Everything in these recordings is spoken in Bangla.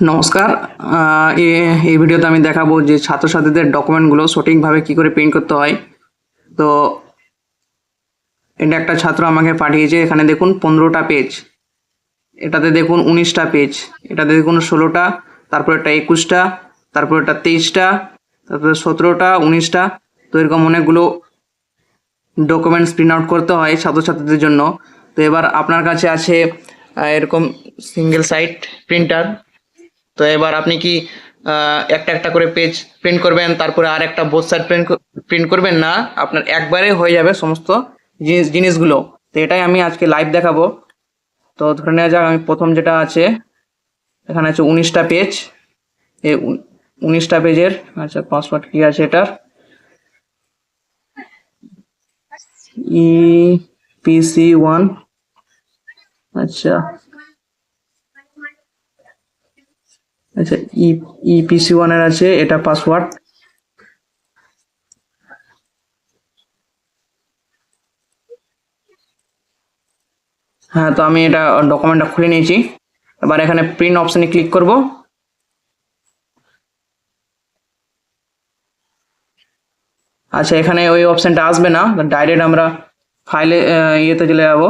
নমস্কার। এই ভিডিওতে আমি দেখাবো যে ছাত্রছাত্রীদের ডকুমেন্টগুলো সঠিকভাবে কি করে প্রিন্ট করতে হয়। তো এটা একটা ছাত্র আমাকে পাঠিয়েছে। এখানে দেখুন 15টা পেজ, এটাতে দেখুন 19টা পেজ, এটাতে দেখুন 16টা, তারপর এটা 21টা, তারপর এটা 23টা, তারপরে 17টা, 19টা। তো এরকম অনেকগুলো ডকুমেন্টস প্রিন্ট আউট করতে হয় ছাত্রছাত্রীদের জন্য। তো এবার আপনার কাছে আছে এরকম সিঙ্গেল সাইড প্রিন্টার। তো এবার আপনি কি একটা একটা করে পেজ প্রিন্ট করবেন, তারপরে আর একটা বোথ সাইড প্রিন্ট করবেন না, আপনার একবারে হয়ে যাবে সমস্ত জিনিসগুলো। তো এটাই আমি আজকে লাইভ দেখাবো। তো ধরে নেওয়া যাক আমি প্রথম যেটা আছে, এখানে আছে 19টা পেজ। এই 19টা পেজের আচ্ছা পাসওয়ার্ড কি আছে এটার, EPC1। আচ্ছা আচ্ছা EPC1 এর আছে এটা পাসওয়ার্ড। হ্যাঁ, তো আমি এটা ডকুমেন্টটা খুলে নিয়েছি। এবার এখানে প্রিন্ট অপশনে ক্লিক করব। আচ্ছা, এখানে ওই অপশনটা আসবে না, ডাইরেক্ট আমরা ফাইলে ইয়েতে চলে যাব।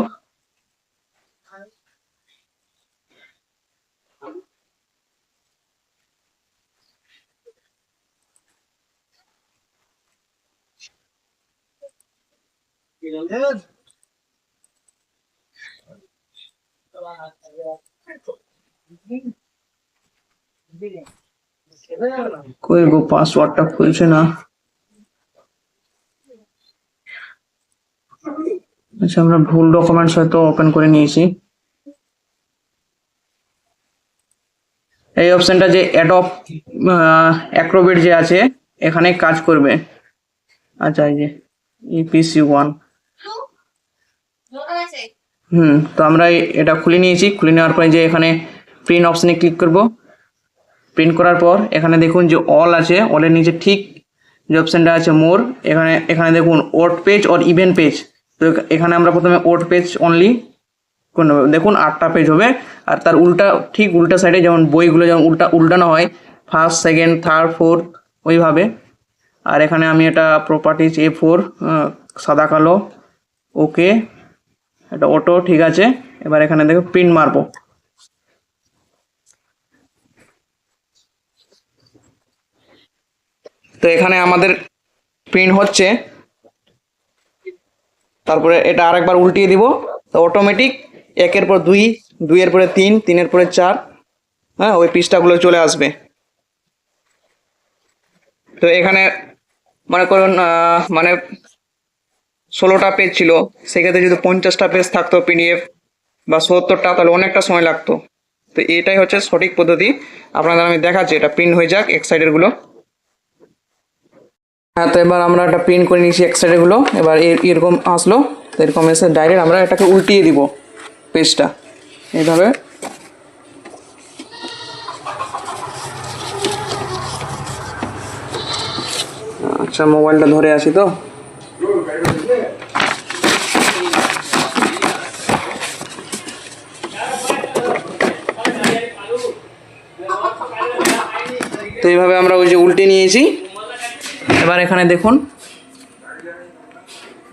কই গো, পাসওয়ার্ডটা খুলছে না। আচ্ছা, আমরা ভুল ডকুমেন্টস হয়তো ওপেন করে নিয়েছি। এই অপশনটা যে অ্যাডব অ্যাক্রোবেট যে আছে এখানে কাজ করবে। আচ্ছা, এই যে EPC1। তো আমরা এটা খুলে নিয়েছি। খুলে নেওয়ার পরে যে এখানে প্রিন্ট অপশনে ক্লিক করব। প্রিন্ট করার পর এখানে দেখুন যে অল আছে, অলের নিচে ঠিক যে অপশনটা আছে মোর, এখানে দেখুন ওড পেজ আর ইভেন্ট পেজ। তো এখানে আমরা প্রথমে ওড পেজ অনলি দেখুন 8টা পেজ হবে। আর তার ঠিক উল্টা সাইডে যেমন বইগুলো যেমন উল্টানো হয়, ফার্স্ট, সেকেন্ড, থার্ড, ফোর্থ, ওইভাবে। আর এখানে আমি এটা প্রপার্টিজ A4 সাদা কালো, ওকে, এটা অটো, ঠিক আছে। এবার এখানে দেখো প্রিন্ট মারবো। তো এখানে আমাদের প্রিন্ট হচ্ছে। তারপরে এটা আরেকবার উল্টিয়ে দিব, তো অটোমেটিক 1-এর পর 2, 2-এর পরে 3, 3-এর পরে 4, হ্যাঁ, ওই পৃষ্ঠাগুলো চলে আসবে। তো এখানে মনে করুন মানে 16টা পেজ ছিল, সেক্ষেত্রে যদি 50টা পেজ থাকতো PDF বা 70টা, তাহলে অনেকটা সময় লাগতো। তো এটাই হচ্ছে সঠিক পদ্ধতি। আপনাদের আমি দেখাচ্ছি, এটা প্রিন্ট হয়ে যাক এক সাইডের গুলো। হ্যাঁ, তো এবার আমরা একটা প্রিন্ট করে নিয়েছি এক সাইডের গুলো। এবার এরকম আসলো, এরকম এসে ডাইরেক্ট আমরা এটাকে উল্টিয়ে দিব পেজটা এইভাবে। আচ্ছা, মোবাইলটা ধরে আসি তো। তো এইভাবে আমরা ওই যে উল্টে নিয়েছি। এবার এখানে দেখুন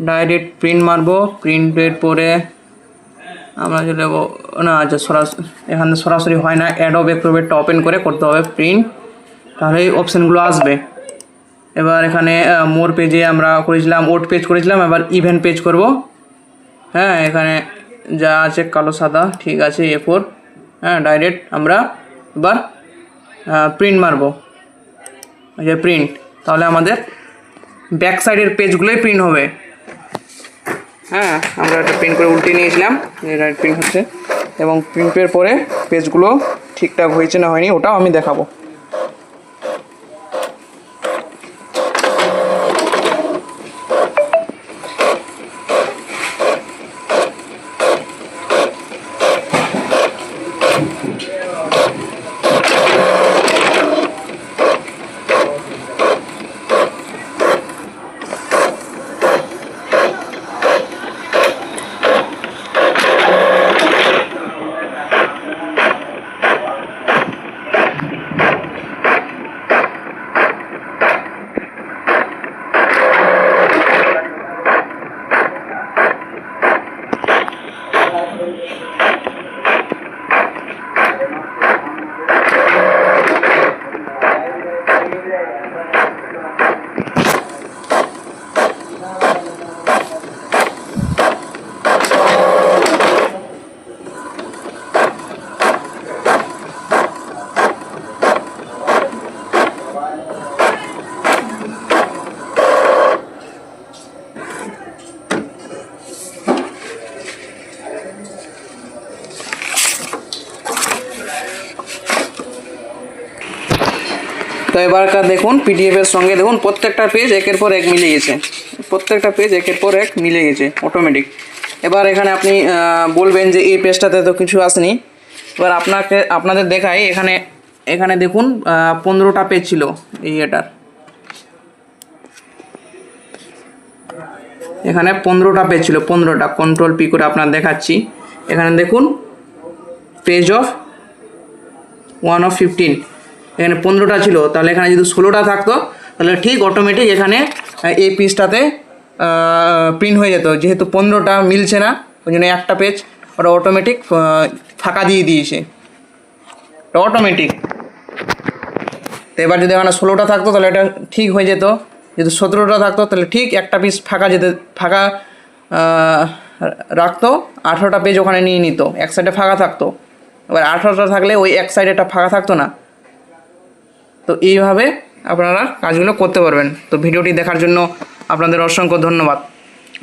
ডাইরেক্ট প্রিন্ট মারবো। প্রিন্টের পরে আমরা যে দেবো না, আচ্ছা সরাসরি এখানে সরাসরি হয় না, অ্যাডব অ্যাক্রোবেটটা ওপেন করে করতে হবে প্রিন্ট, তাহলে এই অপশানগুলো আসবে। এবার এখানে মোর পেজে আমরা করেছিলাম, ওড পেজ করেছিলাম, এবার ইভেন্ট পেজ করব। হ্যাঁ, এখানে যা আছে কালো সাদা, ঠিক আছে, A4। হ্যাঁ, ডাইরেক্ট আমরা এবার প্রিন্ট মারবো, যে প্রিন্ট, তাহলে আমাদের ব্যাক সাইডের পেজগুলোই প্রিন্ট হবে। হ্যাঁ, আমরা এটা প্রিন্ট করে উল্টে নিয়েছিলাম, এটা প্রিন্ট হচ্ছে। এবং প্রিন্টের পরে পেজগুলো ঠিকঠাক হয়েছে না হয়নি ওটাও আমি দেখাবো। তো এবারকার দেখুন পিডিএফ এর সঙ্গে দেখুন প্রত্যেকটা পেজ একের পর এক মিলে গেছে, প্রত্যেকটা পেজ একের পর এক মিলে গেছে অটোমেটিক। এবার এখানে আপনি বলবেন যে এই পেজটাতে তো কিছু আসেনি। এবার আপনাদের দেখাই, এখানে দেখুন 15টা পেজ ছিল এই এটার, এখানে 15টা পেজ ছিল, 15টা। কন্ট্রোল পি করে আপনার দেখাচ্ছি। এখানে দেখুন পেজ অফ 1 of 15, এখানে 15টা ছিল, তাহলে এখানে যদি 16টা থাকতো তাহলে ঠিক অটোমেটিক এখানে এই পেজটাতে প্রিন্ট হয়ে যেত। যেহেতু 15টা মিলছে না ওই জন্য একটা পেজ ওটা অটোমেটিক ফাঁকা দিয়ে দিয়েছে, এটা অটোমেটিক। তো এবার যদি এখানে 16টা থাকতো তাহলে এটা ঠিক হয়ে যেত, যদি 17টা থাকতো তাহলে ঠিক একটা পিস ফাঁকা রাখতো, 18টা পেজ ওখানে নিয়ে নিত, এক সাইডে ফাঁকা থাকতো। এবার 18টা থাকলে ওই এক সাইডে একটা ফাঁকা থাকতো না। তো এইভাবে আপনারা কাজগুলো করতে পারবেন। তো ভিডিওটি দেখার জন্য আপনাদের অসংখ্য ধন্যবাদ।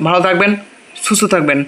ভালো থাকবেন, সুস্থ থাকবেন।